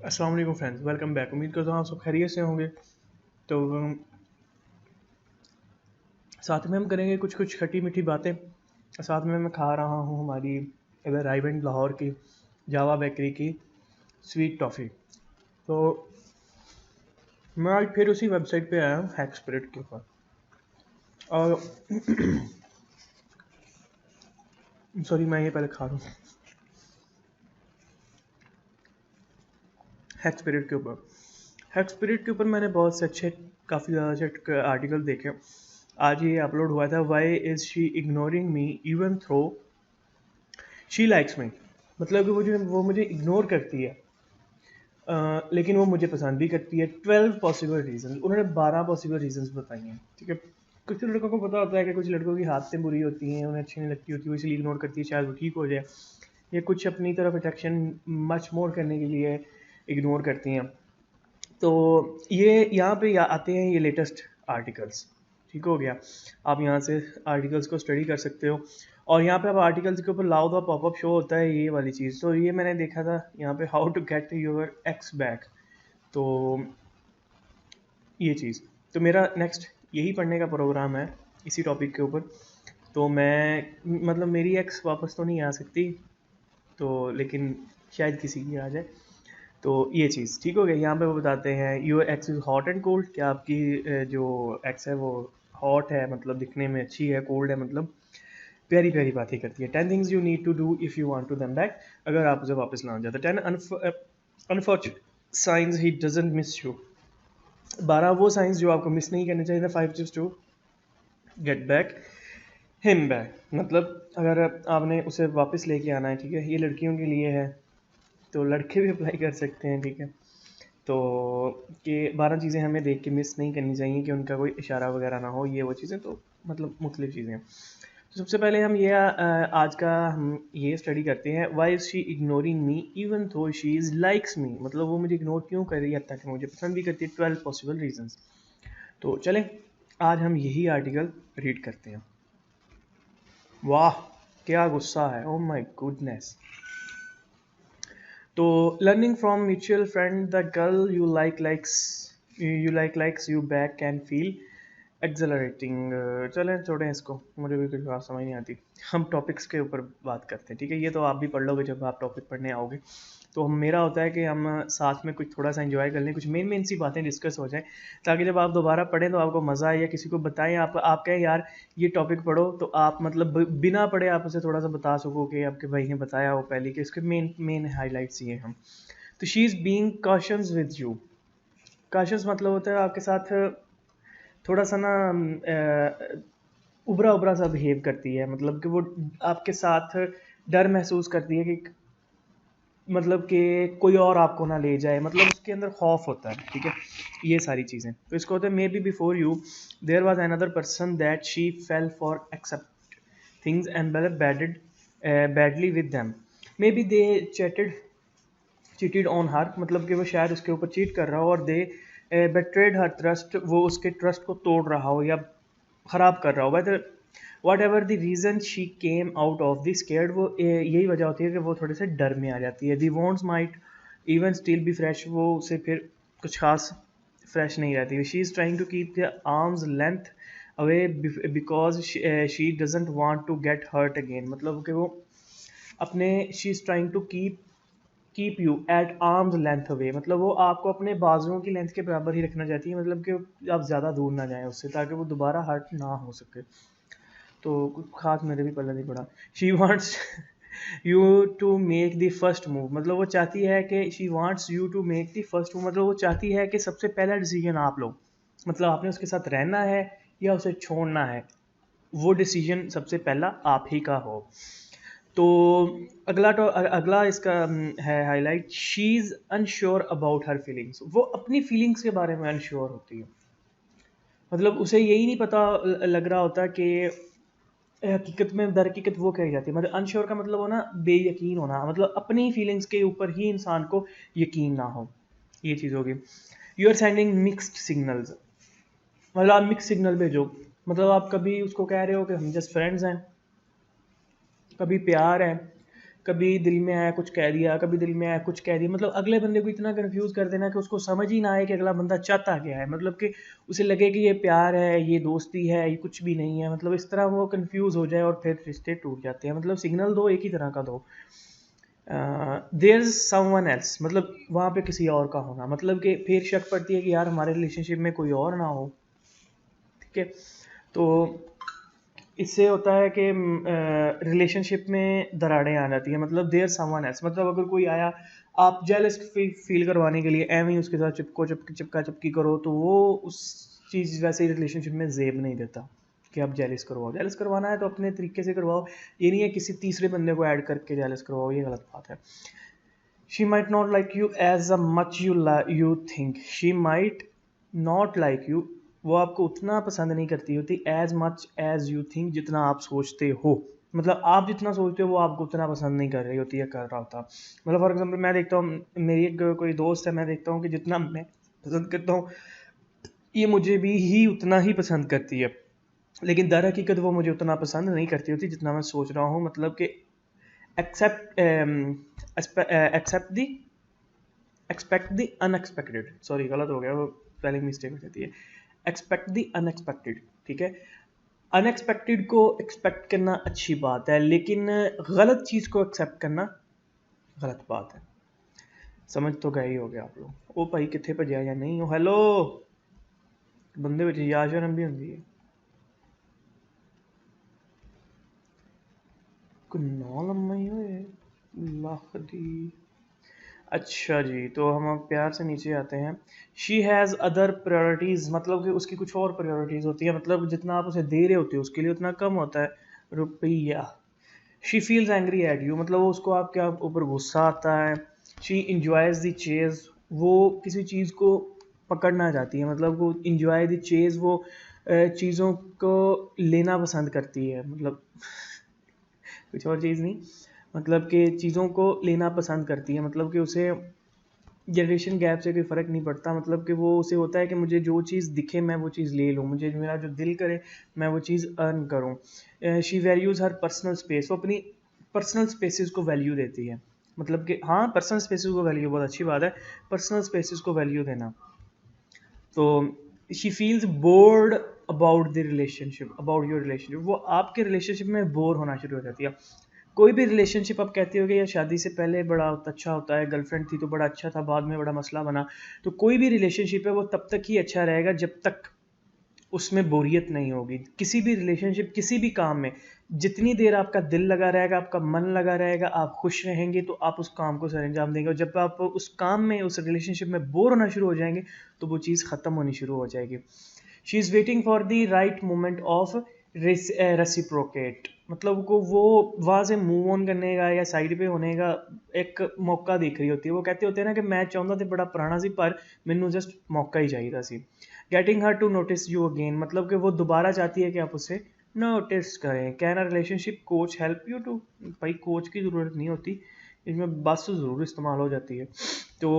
अस्सलाम वालेकुम friends, welcome back. उम्मीद करता हूँ आप सब खैरियत से होंगे। तो साथ में हम करेंगे कुछ कुछ खट्टी मीठी बातें। साथ में मैं खा रहा हूँ हमारी इधर राइवेंट लाहौर की जावा बेकरी की स्वीट टॉफ़ी। तो मैं आज फिर उसी वेबसाइट पे आया हूँ हैक स्पिरिट के ऊपर। और सॉरी, मैं ये पहले खा रहा हूँ हैक स्पिरिट के ऊपर। हैक स्पिरिट के ऊपर मैंने बहुत से अच्छे, काफ़ी ज़्यादा अच्छे आर्टिकल देखे। आज ये अपलोड हुआ था, why is she ignoring me even though she likes me. मतलब कि वो मुझे इग्नोर करती है, लेकिन वो मुझे पसंद भी करती है। 12 पॉसिबल रीजन, उन्होंने 12 पॉसिबल रीजन बताई हैं। ठीक है, कुछ लड़कों को पता होता है कि कुछ लड़कों की आदतें बुरी होती हैं, उन्हें अच्छी नहीं लगती होती, वो इसलिए इग्नोर करती है, शायद वो ठीक हो जाए, या कुछ अपनी तरफ अट्रैक्शन मच मोर करने के लिए इग्नोर करती हैं। तो ये यहाँ पे आते हैं ये लेटेस्ट आर्टिकल्स। ठीक हो गया, आप यहाँ से आर्टिकल्स को स्टडी कर सकते हो। और यहाँ पे आप आर्टिकल्स के ऊपर लाओ तो पॉपअप शो होता है ये वाली चीज़। तो ये मैंने देखा था यहाँ पे, how to get your ex back. तो ये चीज़, तो मेरा नेक्स्ट यही पढ़ने का प्रोग्राम है इसी टॉपिक के ऊपर। तो मैं मतलब मेरी एक्स वापस तो नहीं आ सकती, तो लेकिन शायद किसी की आ जाए। तो ये चीज़ ठीक हो गया। यहाँ पे वो बताते हैं your x is hot and cold, क्या आपकी जो एक्स है वो हॉट है, मतलब दिखने में अच्छी है, कोल्ड है मतलब प्यारी प्यारी बातें करती है। 10 things you need to do if you want to them back, अगर आप उसे वापस लाना चाहते हैं। 10 unfortunate signs he doesn't miss you, 12 वो साइंस जो आपको मिस नहीं करने चाहिए। 5 tips to get back him back, मतलब अगर आपने उसे वापस लेके आना है, ठीक है, ये लड़कियों के लिए है, तो लड़के भी अप्लाई कर सकते हैं। ठीक है, तो कि 12 चीज़ें हमें देख के मिस नहीं करनी चाहिए कि उनका कोई इशारा वगैरह ना हो, ये वो चीज़ें, तो मतलब मुख्तलिफ चीज़ें हैं। तो सबसे पहले हम ये आज का हम ये स्टडी करते हैं, why is she ignoring me even though she is likes me, मतलब वो मुझे इग्नोर क्यों कर रही है, ताकि मुझे पसंद भी करती है। 12 पॉसिबल रीजंस। तो चलें आज हम यही आर्टिकल रीड करते हैं। वाह क्या गुस्सा है, ओ माय गुडनेस। तो learning from mutual friend the girl you likes you back can feel accelerating. चलें छोड़ें इसको, मुझे भी कुछ बात समझ नहीं आती। हम टॉपिक्स के ऊपर बात करते हैं। ठीक है, ये तो आप भी पढ़ लोगे जब आप टॉपिक पढ़ने आओगे। तो मेरा होता है कि हम साथ में कुछ थोड़ा सा एंजॉय कर लें, कुछ मेन मेन सी बातें डिस्कस हो जाएं, ताकि जब आप दोबारा पढ़ें तो आपको मज़ा आए, या किसी को बताएं, आप कहें यार ये टॉपिक पढ़ो, तो आप मतलब बिना पढ़े आप उसे थोड़ा सा बता सको कि आपके भाई ने बताया हो पहले, कि इसके मेन मेन हाईलाइट्स ये हम। तो she is being cautions with you. Cautions मतलब होता है आपके साथ थोड़ा सा ना उबरा उबरा सा बिहेव करती है, मतलब कि वो आपके साथ डर महसूस करती है कि मतलब कि कोई और आपको ना ले जाए, मतलब उसके अंदर खौफ होता है। ठीक है, ये सारी चीज़ें। तो इसको होता है, maybe before you there was another person that she fell for accept things and bedded badly with them, maybe they cheated on her, मतलब कि वो शायद उसके ऊपर चीट कर रहा हो, और दे बेट्रेड हर ट्रस्ट, वो उसके ट्रस्ट को तोड़ रहा हो या ख़राब कर रहा हो। Whether whatever the reason she came out of the scared, वो यही वजह होती है कि वो थोड़े से डर में आ जाती है। The wants might even still be fresh, वो उसे फिर कुछ खास फ्रेश नहीं रहती। She is trying to keep the arms length away because she doesn't want to get hurt again, मतलब कि वो अपने she is trying to keep you at arms length away, मतलब वो आपको अपने बाजुओं की लेंथ के बराबर ही रखना चाहती है, मतलब कि आप ज़्यादा दूर ना जाएं उससे, ताकि वो दोबारा हर्ट ना हो सके। तो कुछ खास मेरे भी पल्ला नहीं पड़ा। She wants you to make the first move, मतलब वो चाहती है कि she wants you to make the first move, मतलब वो चाहती है कि सबसे पहला डिसीजन आप लो, मतलब आपने उसके साथ रहना है या उसे छोड़ना है, वो डिसीजन सबसे पहला आप ही का हो। तो अगला इसका है highlight, she is unsure about her feelings, वो अपनी फीलिंग्स के बारे में अनश्योर होती है, मतलब उसे यही नहीं पता लग रहा होता कि हकीकत में दर हकीकत वो कही जाती है। मतलब अनश्योर का मतलब होना बेयकीन होना, मतलब अपनी फीलिंग्स के ऊपर ही इंसान को यकीन ना हो, ये चीज़ होगी। You are sending mixed signals, मतलब आप मिक्स सिग्नल भेजो, मतलब आप कभी उसको कह रहे हो कि हम जस्ट फ्रेंड्स हैं, कभी प्यार है, कभी दिल में आया कुछ कह दिया, कभी दिल में आया कुछ कह दिया, मतलब अगले बंदे को इतना कंफ्यूज कर देना कि उसको समझ ही ना आए कि अगला बंदा चाहता क्या है, मतलब कि उसे लगे कि ये प्यार है, ये दोस्ती है, ये कुछ भी नहीं है, मतलब इस तरह वो कंफ्यूज हो जाए और फिर रिश्ते टूट जाते हैं। मतलब सिग्नल दो एक ही तरह का दो, देयर इज समवन एल्स, मतलब वहाँ पे किसी और का होना, मतलब कि फिर शक पड़ती है कि यार हमारे रिलेशनशिप में कोई और ना हो। ठीक है, तो इससे होता है कि रिलेशनशिप में दरारें आ जाती हैं। मतलब देयर समवन एल्स, मतलब अगर कोई आया आप जेलस फील करवाने के लिए एवं ही उसके साथ चिपका चिपकी करो, तो वो उस चीज़ वैसे रिलेशनशिप में जेब नहीं देता कि आप जेलस करवाओ। जेलस करवाना है तो अपने तरीके से करवाओ, ये नहीं है किसी तीसरे बंदे को ऐड करके जेलस करवाओ, ये गलत बात है। She might not like you as a much you think, she might not like you, वो आपको उतना पसंद नहीं करती होती as much as you think, जितना आप सोचते हो। मतलब आप जितना सोचते हो वो आपको उतना पसंद नहीं कर रही होती है, कर रहा होता। मतलब फॉर एग्जाम्पल मैं देखता हूँ, मेरी एक कोई दोस्त है, मैं देखता हूँ कि जितना मैं पसंद करता हूँ ये मुझे भी ही उतना ही पसंद करती है, लेकिन दर हकीकत वो मुझे उतना पसंद नहीं करती होती जितना मैं सोच रहा हूँ। मतलब कि accept accept the expect the unexpected, sorry गलत हो गया, वो स्पेलिंग मिस्टेक हो जाती है। एक्सपेक्ट द अनएक्सपेक्टेड, ठीक है। अनएक्सपेक्टेड को एक्सपेक्ट करना अच्छी बात है, लेकिन गलत चीज़ को एक्सेप्ट करना गलत बात है। समझ तो गए ही हो गया आप लोग। ओ भाई कितने भजया या नहीं हो, हेलो बंदे ਵਿੱਚ ਯਾਰ ਸ਼ਰਮ भी ਹੁੰਦੀ है। ਕਿੰਨਾ ਲੰਮਾ ਹੀ ਹੋਏ ਲੱਖ ਦੀ। अच्छा जी, तो हम अब प्यार से नीचे आते हैं। शी हैज़ अदर प्रायोरिटीज़, मतलब कि उसकी कुछ और प्रायोरिटीज़ होती है, मतलब जितना आप उसे दे रहे होते हो उसके लिए उतना कम होता है रुपया। She feels angry at you, मतलब वो उसको आपके ऊपर गुस्सा आता है। शी इंजॉयज़ द चेज़, वो किसी चीज़ को पकड़ना चाहती है, मतलब वो इंजॉय द चेज़, वो चीज़ों को लेना पसंद करती है, मतलब कुछ और चीज़ नहीं, मतलब कि चीज़ों को लेना पसंद करती है, मतलब कि उसे जनरेशन गैप से कोई फ़र्क नहीं पड़ता। मतलब कि वो उसे होता है कि मुझे जो चीज़ दिखे मैं वो चीज़ ले लूँ, मुझे मेरा जो दिल करे मैं वो चीज़ अर्न करूँ। She values her personal space, वो अपनी पर्सनल स्पेसेस को वैल्यू देती है। मतलब कि हाँ, पर्सनल स्पेसेस को वैल्यू बहुत अच्छी बात है, पर्सनल स्पेसेस को वैल्यू देना। तो she feels board about the relationship, about your relationship, वो आपके रिलेशनशिप में बोर होना शुरू हो जाती है। कोई भी रिलेशनशिप आप कहते हो कि या शादी से पहले बड़ा अच्छा होता है, गर्लफ्रेंड थी तो बड़ा अच्छा था, बाद में बड़ा मसला बना, तो कोई भी रिलेशनशिप है वो तब तक ही अच्छा रहेगा जब तक उसमें बोरियत नहीं होगी। किसी भी रिलेशनशिप, किसी भी काम में जितनी देर आपका दिल लगा रहेगा, आपका मन लगा रहेगा, आप खुश रहेंगे, तो आप उस काम को सर अंजाम देंगे। और जब आप उस काम में, उस रिलेशनशिप में बोर होना शुरू हो जाएंगे तो वो चीज़ ख़त्म होनी शुरू हो जाएगी। She is waiting for the right moment of reciprocate, मतलब को वो वहाँ से मूव ऑन करने का या साइड पे होने का एक मौका देख रही होती है। वो कहते होते हैं ना कि मैं चाहता था बड़ा पुराना सी, पर मैनू जस्ट मौका ही चाहिए see. Getting her to notice you again, मतलब कि वो दोबारा चाहती है कि आप उसे नोटिस करें। Can a relationship coach help you to, भाई कोच की ज़रूरत नहीं होती इसमें, बस ज़रूर इस्तेमाल हो जाती है। तो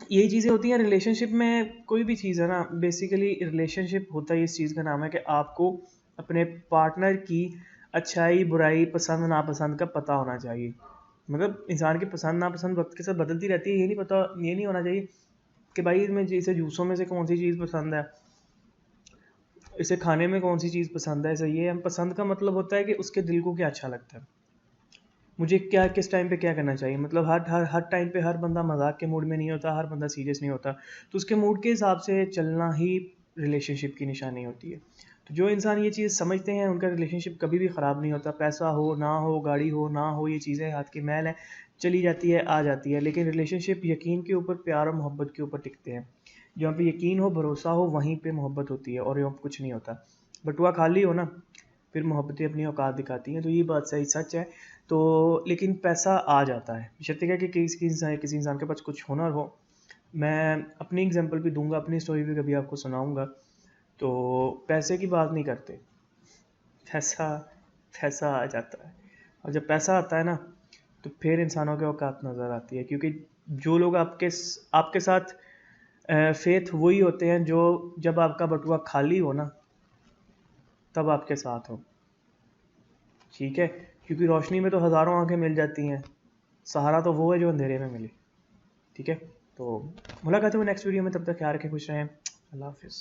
यही चीज़ें होती हैं रिलेशनशिप में। कोई भी चीज़ है ना, बेसिकली रिलेशनशिप होता है, इस चीज़ का नाम है कि आपको अपने पार्टनर की अच्छाई बुराई पसंद नापसंद का पता होना चाहिए। मतलब इंसान की पसंद नापसंद वक्त के साथ बदलती रहती है, ये नहीं पता, ये नहीं होना चाहिए कि भाई इसमें जैसे जूसों में से कौन सी चीज़ पसंद है, इसे खाने में कौन सी चीज़ पसंद है। सही है, हम पसंद का मतलब होता है कि उसके दिल को क्या अच्छा लगता है, मुझे क्या किस टाइम पे क्या करना चाहिए। मतलब हर टाइम पे हर बंदा मजाक के मूड में नहीं होता, हर बंदा सीरियस नहीं होता, तो उसके मूड के हिसाब से चलना ही रिलेशनशिप की निशानी होती है। तो जो इंसान ये चीज़ समझते हैं उनका रिलेशनशिप कभी भी ख़राब नहीं होता। पैसा हो ना हो, गाड़ी हो ना हो, ये चीज़ें हाथ की मैल है, चली जाती है आ जाती है, लेकिन रिलेशनशिप यकीन के ऊपर, प्यार और मोहब्बत के ऊपर टिकते हैं। जहाँ पे यकीन हो, भरोसा हो, वहीं पे मोहब्बत होती है, और यहाँ पे कुछ नहीं होता। बटुआ खाली हो ना, फिर मोहब्बतें अपनी औकात दिखाती हैं, तो ये बात सही सच है। तो लेकिन पैसा आ जाता है, शर्त है कि किसी इंसान के पास कुछ हुनर हो। मैं अपनी एग्जांपल भी दूंगा, अपनी स्टोरी भी कभी आपको सुनाऊंगा। तो पैसे की बात नहीं करते, पैसा पैसा आ जाता है, और जब पैसा आता है ना तो फिर इंसानों के औकात नज़र आती है। क्योंकि जो लोग आपके साथ फेथ वही होते हैं जो जब आपका बटुआ खाली हो ना तब आपके साथ हो। ठीक है, क्योंकि रोशनी में तो हज़ारों आंखें मिल जाती हैं, सहारा तो वो है जो अंधेरे में मिले। ठीक है, तो मुलाकात है नेक्स्ट वीडियो में, तब तक ख्याल रखें, खुश रहें, अल्लाह हाफिज़।